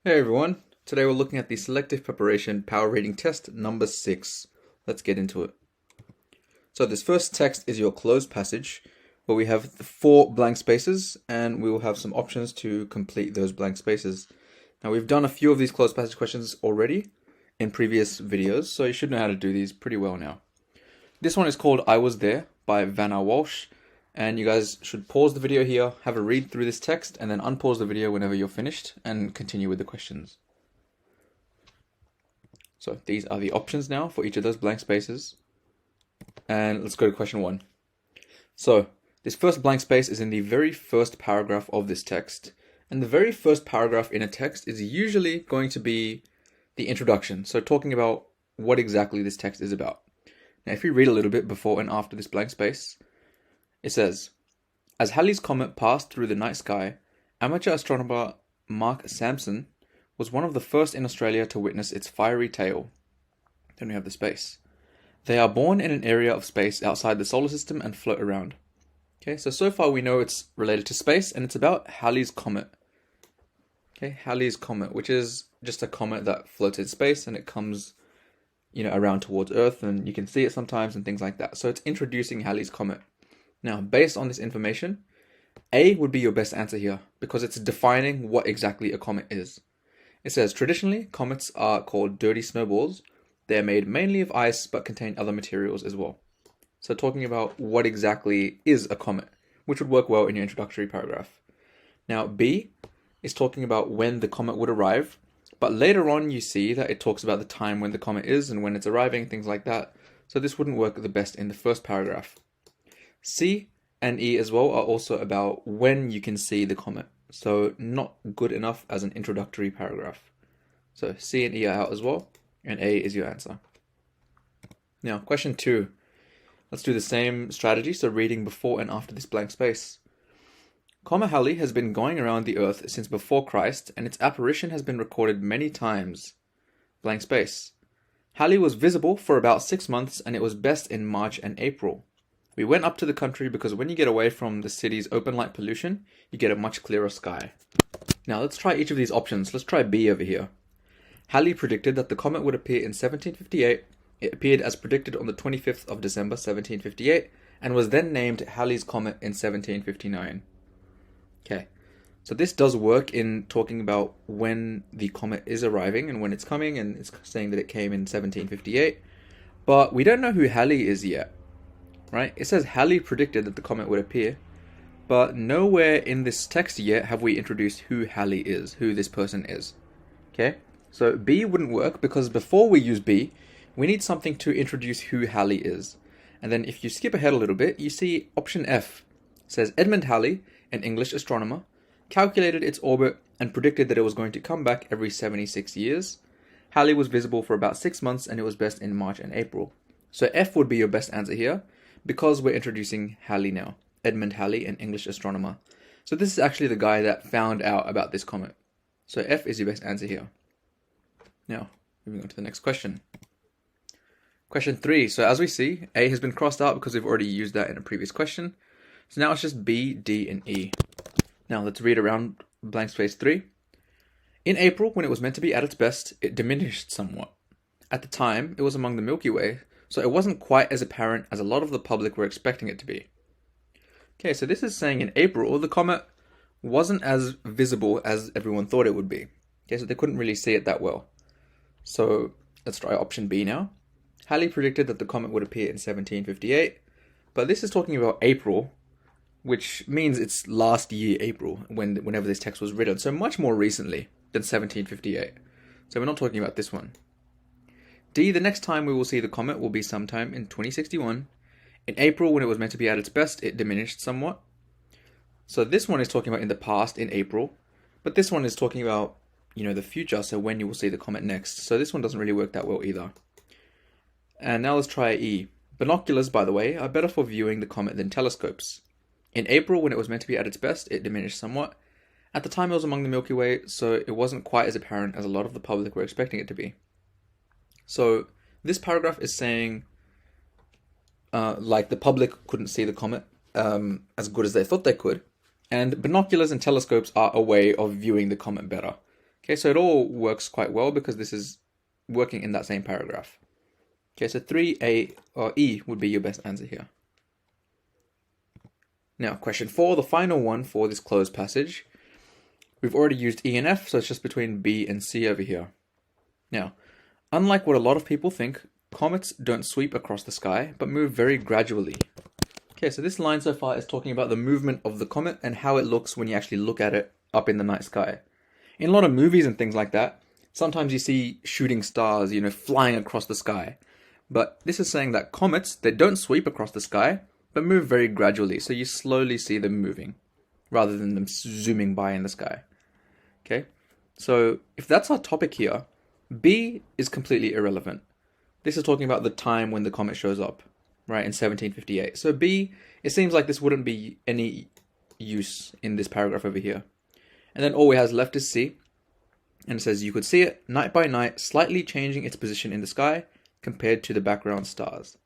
Hey everyone, today we're looking at the selective preparation power reading test number 6. Let's get into it. So this first text is your closed passage where we have 4 blank spaces and we will have some options to complete those blank spaces. Now we've done a few of these closed passage questions already in previous videos, so you should know how to do these pretty well now. This one is called I Was There by Vanna Walsh. And you guys should pause the video here, have a read through this text, and then unpause the video whenever you're finished and continue with the questions. So these are the options now for each of those blank spaces. And let's go to question 1. So this first blank space is in the very first paragraph of this text. And the very first paragraph in a text is usually going to be the introduction. So talking about what exactly this text is about. Now if you read a little bit before and after this blank space, it says, as Halley's Comet passed through the night sky, amateur astronomer Mark Sampson was one of the first in Australia to witness its fiery tail. Then we have the space. They are born in an area of space outside the solar system and float around. Okay, so far we know it's related to space and it's about Halley's Comet. Okay, Halley's Comet, which is just a comet that floats in space and it comes, around towards Earth and you can see it sometimes and things like that. So it's introducing Halley's Comet. Now, based on this information, A would be your best answer here because it's defining what exactly a comet is. It says, traditionally, comets are called dirty snowballs. They are made mainly of ice but contain other materials as well. So talking about what exactly is a comet, which would work well in your introductory paragraph. Now, B is talking about when the comet would arrive, but later on you see that it talks about the time when the comet is and when it's arriving, things like that. So this wouldn't work the best in the first paragraph. C and E as well are also about when you can see the comet, so not good enough as an introductory paragraph. So C and E are out as well, and A is your answer. Now, question 2. Let's do the same strategy, so reading before and after this blank space. Comet Halley has been going around the Earth since before Christ, and its apparition has been recorded many times. Blank space. Halley was visible for about 6 months, and it was best in March and April. We went up to the country because when you get away from the city's open light pollution, you get a much clearer sky. Now let's try each of these options. Let's try B over here. Halley predicted that the comet would appear in 1758. It appeared as predicted on the 25th of December 1758 and was then named Halley's Comet in 1759. Okay, so this does work in talking about when the comet is arriving and when it's coming, and it's saying that it came in 1758, but we don't know who Halley is yet. Right? It says Halley predicted that the comet would appear, but nowhere in this text yet have we introduced who Halley is, who this person is. Okay? So B wouldn't work because before we use B, we need something to introduce who Halley is. And then if you skip ahead a little bit, you see option F. It says Edmund Halley, an English astronomer, calculated its orbit and predicted that it was going to come back every 76 years. Halley was visible for about 6 months and it was best in March and April. So F would be your best answer here, because we're introducing Halley now. Edmund Halley, an English astronomer. So this is actually the guy that found out about this comet. So F is your best answer here. Now, moving on to the next question. Question 3. So as we see, A has been crossed out because we've already used that in a previous question. So now it's just B, D, and E. Now let's read around blank space 3. In April, when it was meant to be at its best, it diminished somewhat. At the time, it was among the Milky Way, so it wasn't quite as apparent as a lot of the public were expecting it to be. Okay, so this is saying in April, the comet wasn't as visible as everyone thought it would be. Okay, so they couldn't really see it that well. So let's try option B now. Halley predicted that the comet would appear in 1758, but this is talking about April, which means it's last year April, whenever this text was written, so much more recently than 1758. So we're not talking about this one. D, the next time we will see the comet will be sometime in 2061. In April, when it was meant to be at its best, it diminished somewhat. So this one is talking about in the past, in April. But this one is talking about, the future, so when you will see the comet next. So this one doesn't really work that well either. And now let's try E. Binoculars, by the way, are better for viewing the comet than telescopes. In April, when it was meant to be at its best, it diminished somewhat. At the time, it was among the Milky Way, so it wasn't quite as apparent as a lot of the public were expecting it to be. So this paragraph is saying, the public couldn't see the comet as good as they thought they could, and binoculars and telescopes are a way of viewing the comet better. Okay, so it all works quite well because this is working in that same paragraph. Okay, so 3A or E would be your best answer here. Now, question 4, the final one for this closed passage. We've already used E and F, so it's just between B and C over here. Now, unlike what a lot of people think, comets don't sweep across the sky, but move very gradually. Okay, so this line so far is talking about the movement of the comet and how it looks when you actually look at it up in the night sky. In a lot of movies and things like that, sometimes you see shooting stars, flying across the sky. But this is saying that comets, they don't sweep across the sky, but move very gradually, so you slowly see them moving, rather than them zooming by in the sky. Okay, so if that's our topic here, B is completely irrelevant. This is talking about the time when the comet shows up, right, in 1758. So B, it seems like this wouldn't be any use in this paragraph over here. And then all we have left is C, and it says you could see it night by night, slightly changing its position in the sky compared to the background stars.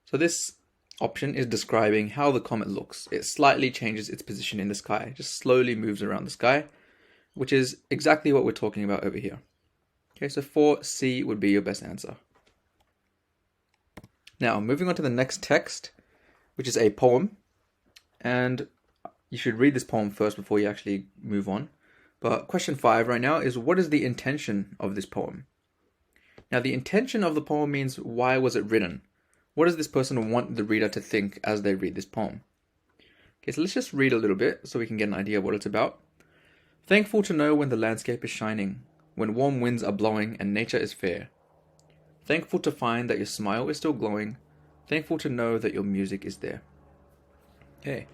So this option is describing how the comet looks. It slightly changes its position in the sky, just slowly moves around the sky, which is exactly what we're talking about over here. Okay, so 4C would be your best answer. Now, moving on to the next text, which is a poem, and you should read this poem first before you actually move on. But question 5 right now is, what is the intention of this poem? Now, the intention of the poem means, why was it written? What does this person want the reader to think as they read this poem? Okay, so let's just read a little bit so we can get an idea of what it's about. Thankful to know when the landscape is shining, when warm winds are blowing and nature is fair. Thankful to find that your smile is still glowing. Thankful to know that your music is there. Okay,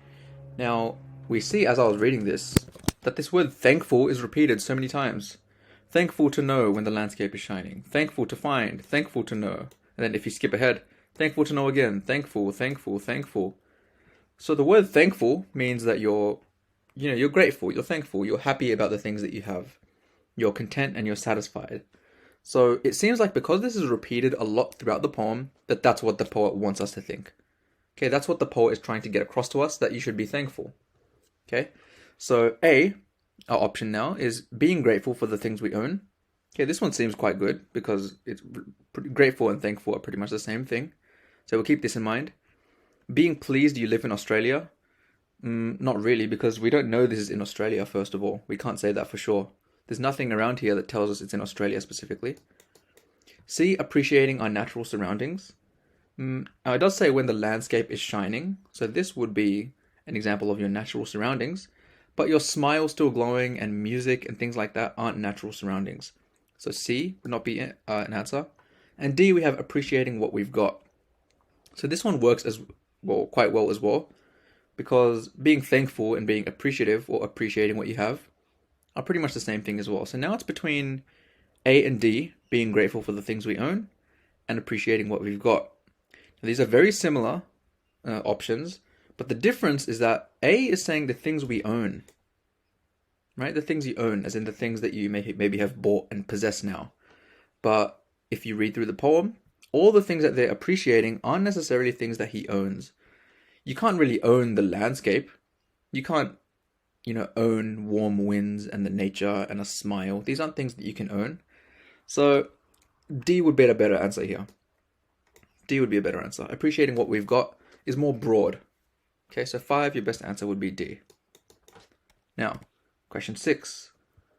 now we see as I was reading this, that this word thankful is repeated so many times. Thankful to know when the landscape is shining. Thankful to find. Thankful to know. And then if you skip ahead, thankful to know again. Thankful, thankful, thankful. So the word thankful means that you're grateful, you're thankful, you're happy about the things that you have. You're content and you're satisfied. So it seems like because this is repeated a lot throughout the poem, that's what the poet wants us to think. Okay, that's what the poet is trying to get across to us, that you should be thankful. Okay, so A, our option now, is being grateful for the things we own. Okay, this one seems quite good because it's grateful and thankful are pretty much the same thing. So we'll keep this in mind. Being pleased you live in Australia. Not really, because we don't know this is in Australia, first of all. We can't say that for sure. There's nothing around here that tells us it's in Australia specifically. C, appreciating our natural surroundings. It does say when the landscape is shining, so this would be an example of your natural surroundings, but your smile still glowing and music and things like that aren't natural surroundings. So C would not be an answer. And D, we have appreciating what we've got. So this one works as well, quite well as well, because being thankful and being appreciative or appreciating what you have are pretty much the same thing as well. So now it's between A and D, being grateful for the things we own and appreciating what we've got. Now, these are very similar options, but the difference is that A is saying the things we own, right? The things you own, as in the things that you maybe have bought and possess now. But if you read through the poem, all the things that they're appreciating aren't necessarily things that he owns. You can't really own the landscape. You can't, own warm winds and the nature and a smile. These aren't things that you can own. So D would be a better answer here. D would be a better answer. Appreciating what we've got is more broad. Okay, so 5, your best answer would be D. Now, question 6.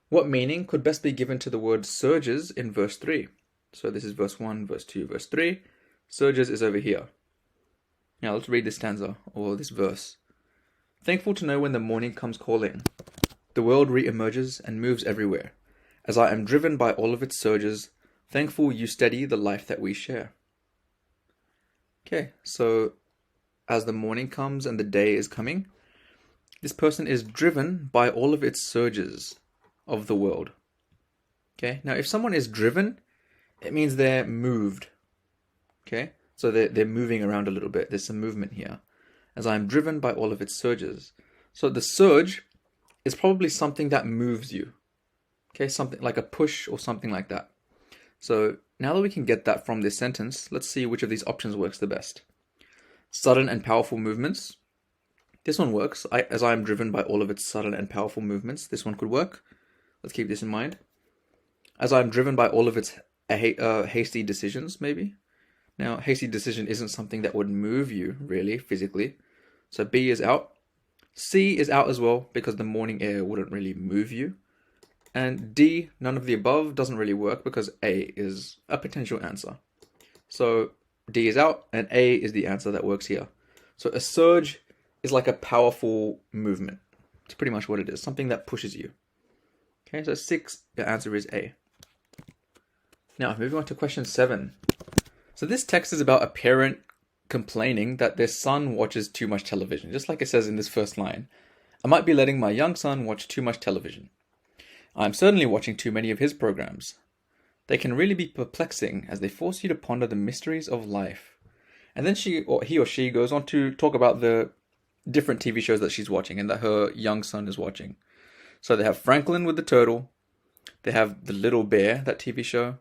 What meaning could best be given to the word surges in verse 3? So this is verse 1, verse 2, verse 3. Surges is over here. Now let's read this stanza, or this verse. Thankful to know when the morning comes calling, the world re-emerges and moves everywhere. As I am driven by all of its surges, thankful you steady the life that we share. Okay, so as the morning comes and the day is coming, this person is driven by all of its surges of the world. Okay, now if someone is driven, it means they're moved. Okay, so they're moving around a little bit. There's some movement here. As I am driven by all of its surges. So the surge is probably something that moves you. Okay, something like a push or something like that. So now that we can get that from this sentence, let's see which of these options works the best. Sudden and powerful movements. This one works. As I am driven by all of its sudden and powerful movements. This one could work. Let's keep this in mind. as I'm driven by all of its hasty decisions, maybe. Now, hasty decision isn't something that would move you, really, physically. So B is out. C is out as well, because the morning air wouldn't really move you. And D, none of the above, doesn't really work because A is a potential answer. So D is out, and A is the answer that works here. So a surge is like a powerful movement. It's pretty much what it is, something that pushes you. Okay, so 6, the answer is A. Now, moving on to question 7. So this text is about a parent complaining that their son watches too much television, just like it says in this first line. I might be letting my young son watch too much television. I'm certainly watching too many of his programs. They can really be perplexing as they force you to ponder the mysteries of life. And then he or she goes on to talk about the different TV shows that she's watching and that her young son is watching. So they have Franklin with the turtle. They have The Little Bear, that TV show.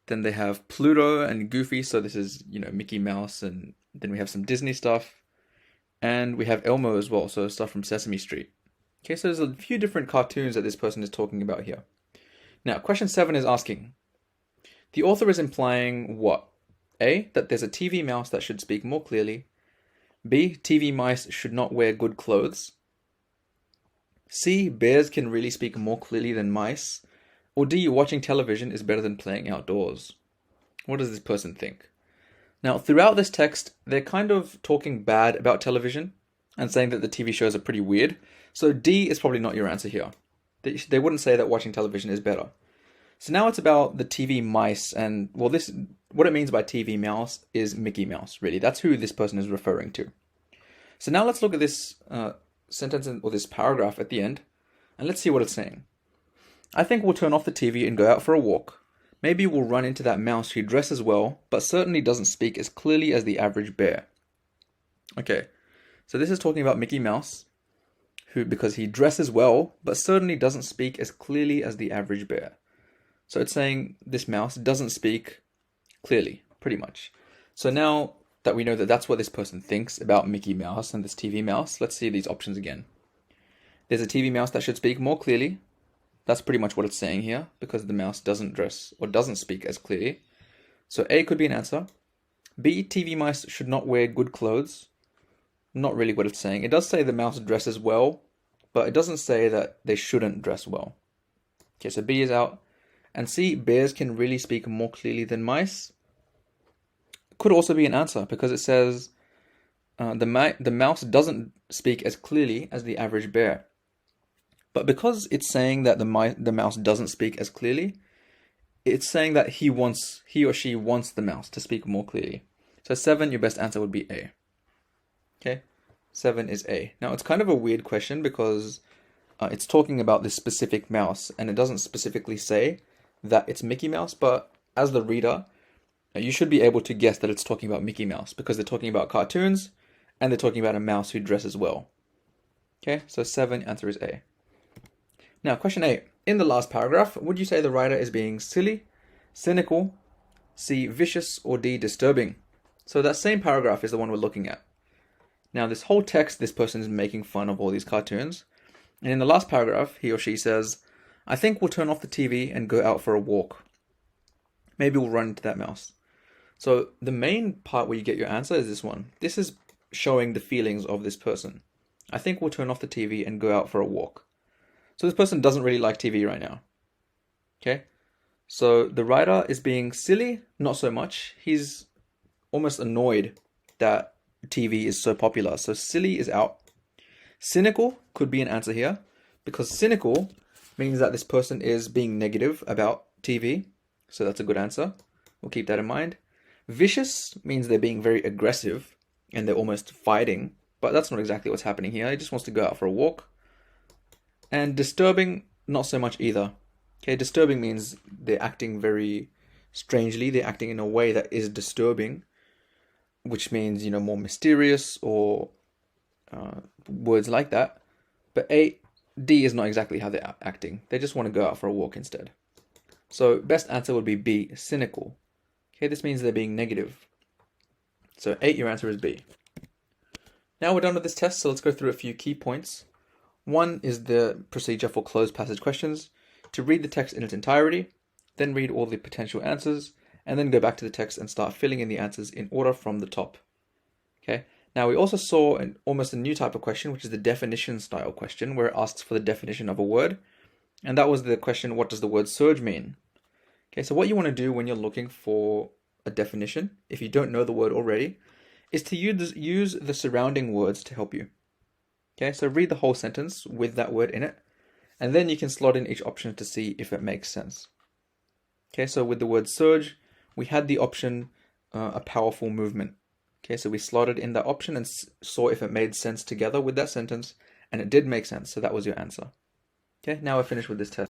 Then they have Pluto and Goofy. So this is, Mickey Mouse. And then we have some Disney stuff. And we have Elmo as well. So stuff from Sesame Street. Okay, so there's a few different cartoons that this person is talking about here. Now, question 7 is asking, the author is implying what? A, that there's a TV mouse that should speak more clearly. B, TV mice should not wear good clothes. C, bears can really speak more clearly than mice. Or D, watching television is better than playing outdoors. What does this person think? Now, throughout this text, they're kind of talking bad about television and saying that the TV shows are pretty weird. So D is probably not your answer here. They wouldn't say that watching television is better. So now it's about the TV mice, and what it means by TV mouse is Mickey Mouse, really. That's who this person is referring to. So now let's look at this sentence or this paragraph at the end, and let's see what it's saying. I think we'll turn off the TV and go out for a walk. Maybe we'll run into that mouse who dresses well, but certainly doesn't speak as clearly as the average bear. Okay, so this is talking about Mickey Mouse, because he dresses well, but certainly doesn't speak as clearly as the average bear. So it's saying this mouse doesn't speak clearly, pretty much. So now that we know that that's what this person thinks about Mickey Mouse and this TV mouse, let's see these options again. There's a TV mouse that should speak more clearly. That's pretty much what it's saying here, because the mouse doesn't dress or doesn't speak as clearly. So A could be an answer. B, TV mice should not wear good clothes. Not really what it's saying. It does say the mouse dresses well, but it doesn't say that they shouldn't dress well. Okay, so B is out. And C, bears can really speak more clearly than mice. Could also be an answer, because it says the mouse doesn't speak as clearly as the average bear. But because it's saying that the mouse doesn't speak as clearly, it's saying that he or she wants the mouse to speak more clearly. So 7, your best answer would be A. Okay, 7 is A. Now it's kind of a weird question because it's talking about this specific mouse, and it doesn't specifically say that it's Mickey Mouse, but as the reader, you should be able to guess that it's talking about Mickey Mouse because they're talking about cartoons and they're talking about a mouse who dresses well. Okay, so 7, answer is A. Now, question 8. In the last paragraph, would you say the writer is being silly, cynical, C, vicious, or D, disturbing? So that same paragraph is the one we're looking at. Now, this whole text, this person is making fun of all these cartoons. And in the last paragraph, he or she says, I think we'll turn off the TV and go out for a walk. Maybe we'll run into that mouse. So the main part where you get your answer is this one. This is showing the feelings of this person. I think we'll turn off the TV and go out for a walk. So this person doesn't really like TV right now. Okay? So the writer is being silly, not so much. He's almost annoyed that TV is so popular. So silly is out. Cynical could be an answer here, because cynical means that this person is being negative about TV. So that's a good answer. We'll keep that in mind. Vicious means they're being very aggressive and they're almost fighting, but that's not exactly what's happening here. He just wants to go out for a walk. And disturbing, not so much either. Okay, disturbing means they're acting very strangely. They're acting in a way that is disturbing, which means, more mysterious or words like that. But D is not exactly how they're acting. They just want to go out for a walk instead. So best answer would be B, cynical. Okay, this means they're being negative. So 8, your answer is B. Now we're done with this test, so let's go through a few key points. 1 is the procedure for closed passage questions. To read the text in its entirety, then read all the potential answers, and then go back to the text and start filling in the answers in order from the top. Okay. Now we also saw almost a new type of question, which is the definition style question, where it asks for the definition of a word. And that was the question, what does the word surge mean? Okay, so what you want to do when you're looking for a definition, if you don't know the word already, is to use the surrounding words to help you. Okay, so read the whole sentence with that word in it, and then you can slot in each option to see if it makes sense. Okay, so with the word surge, we had the option, a powerful movement. Okay, so we slotted in that option and saw if it made sense together with that sentence, and it did make sense, so that was your answer. Okay, now we're finished with this test.